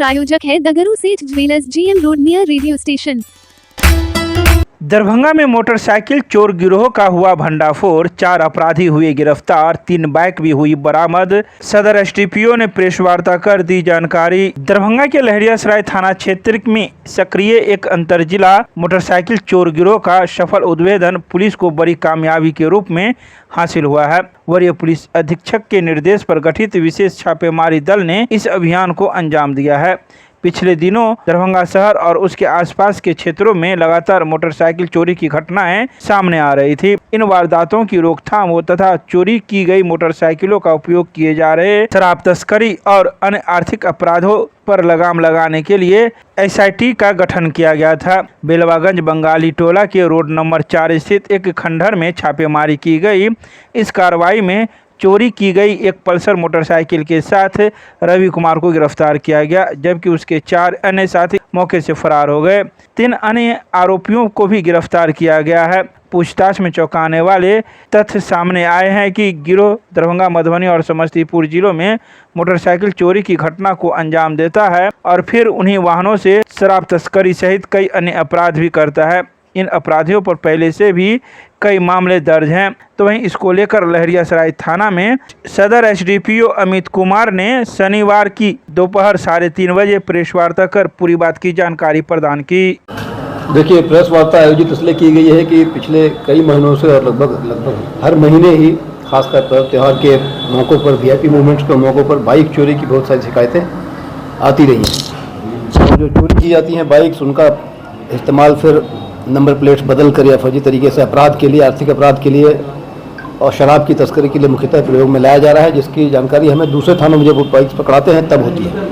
प्रायोजक है दगरू सेठ jewellers, GM road near radio station. Darbhanga में मोटरसाइकिल चोर गिरोह का हुआ भंडाफोड़, 4 अपराधी हुए गिरफ्तार, 3 बाइक भी हुई बरामद। सदर एसडीपीओ ने प्रेस वार्ता कर दी जानकारी। दरभंगा के लहरियासराय थाना क्षेत्र में सक्रिय एक अंतरजिला मोटरसाइकिल चोर गिरोह का सफल उद्भेदन पुलिस को बड़ी कामयाबी के रूप में हासिल हुआ है। वरीय पुलिस अधीक्षक के निर्देश पर गठित विशेष छापेमारी दल ने इस अभियान को अंजाम दिया है। पिछले दिनों दरभंगा शहर और उसके आसपास के क्षेत्रों में लगातार मोटरसाइकिल चोरी की घटनाएं सामने आ रही थी। इन वारदातों की रोकथाम हो तथा चोरी की गई मोटरसाइकिलों का उपयोग किए जा रहे शराब तस्करी और अन्य आर्थिक अपराधों पर लगाम लगाने के लिए SIT का गठन किया गया था। बेलवागंज बंगाली टोला के रोड नंबर 4 स्थित एक खंडहर में छापेमारी की गई। इस कार्रवाई में चोरी की गई एक पल्सर मोटरसाइकिल के साथ रवि कुमार को गिरफ्तार किया गया, जबकि उसके 4 अन्य साथी मौके से फरार हो गए। 3 अन्य आरोपियों को भी गिरफ्तार किया गया है। पूछताछ में चौंकाने वाले तथ्य सामने आए हैं कि गिरोह दरभंगा, मधुबनी और समस्तीपुर जिलों में मोटरसाइकिल चोरी की घटना को अंजाम देता है और फिर उन्हीं वाहनों से शराब तस्करी सहित कई अन्य अपराध भी करता है। इन अपराधियों पर पहले से भी कई मामले दर्ज हैं। तो वहीं इसको लेकर लहरियासराय थाना में सदर SDPO अमित कुमार ने शनिवार की दोपहर 3:30 बजे प्रेस वार्ता कर पूरी बात की जानकारी प्रदान की। देखिए, प्रेस वार्ता आयोजित इसलिए की गई है कि पिछले कई महीनों से और लगभग हर महीने ही खासकर पर्व त्यौहार के मौक़ों पर, VIP मूवमेंट्स के मौक़ों पर बाइक चोरी की बहुत सारी शिकायतें आती रही हैं। जो चोरी की जाती हैं बाइक्स, उनका इस्तेमाल फिर नंबर प्लेट्स बदल कर या फर्जी तरीके से अपराध के लिए, आर्थिक अपराध के लिए और शराब की तस्करी के लिए मुख्यतः प्रयोग में लाया जा रहा है, जिसकी जानकारी हमें दूसरे थानों में जब बाइक्स पकड़ाते हैं तब होती है।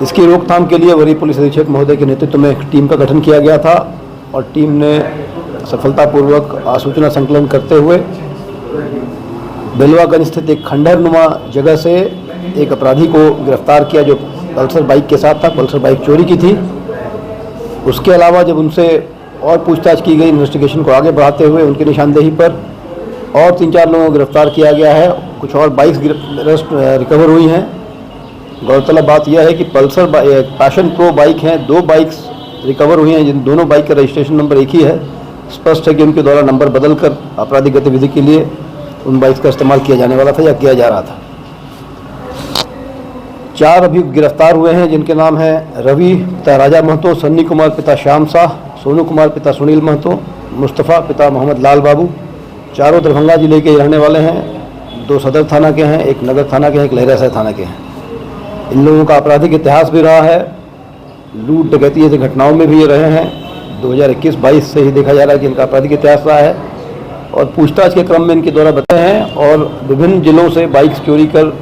इसकी रोकथाम के लिए वरीय पुलिस अधीक्षक महोदय के नेतृत्व में एक टीम का गठन किया गया था और टीम ने सफलतापूर्वक आसूचना संकलन करते हुए बेलवागंज स्थित एक खंडहरनुमा जगह से एक अपराधी को गिरफ्तार किया जो पल्सर बाइक के साथ था। पल्सर बाइक चोरी की थी। उसके अलावा जब उनसे और पूछताछ की गई, इन्वेस्टिगेशन को आगे बढ़ाते हुए उनकी निशानदेही पर और 3-4 लोगों को गिरफ्तार किया गया है। कुछ और बाइक्स रिकवर हुई हैं। गौरतलब बात यह है कि पल्सर पैशन प्रो बाइक हैं, 2 बाइक्स रिकवर हुई हैं, जिन दोनों बाइक का रजिस्ट्रेशन नंबर एक ही है। स्पष्ट है कि उनके द्वारा नंबर बदलकर आपराधिक गतिविधि के लिए उन बाइक्स का इस्तेमाल किया जाने वाला था या किया जा रहा था। 4 अभी गिरफ्तार हुए हैं, जिनके नाम हैं रवि पिता राजा महतो, सन्नी कुमार पिता श्याम शाह, सोनू कुमार पिता सुनील महतो, मुस्तफ़ा पिता मोहम्मद लाल बाबू। चारों दरभंगा जिले के रहने वाले हैं। 2 सदर थाना के हैं, 1 नगर थाना के हैं, 1 लहरियासराय थाना के हैं। इन लोगों का आपराधिक इतिहास भी रहा है। लूट डकैती जैसी घटनाओं में भी ये रहे हैं। 2021-22 से ही देखा जा रहा है कि इनका आपराधिक इतिहास रहा है और पूछताछ के क्रम में इनके द्वारा बताए हैं और विभिन्न जिलों से बाइक्स चोरी कर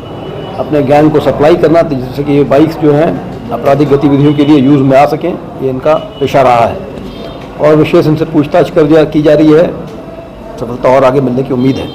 अपने गैंग को सप्लाई करना, जिससे कि ये बाइक्स जो हैं आपराधिक गतिविधियों के लिए यूज़ में आ सकें, ये इनका पेशा रहा है और विशेष इनसे पूछताछ की जा रही है। सफलता और आगे मिलने की उम्मीद है।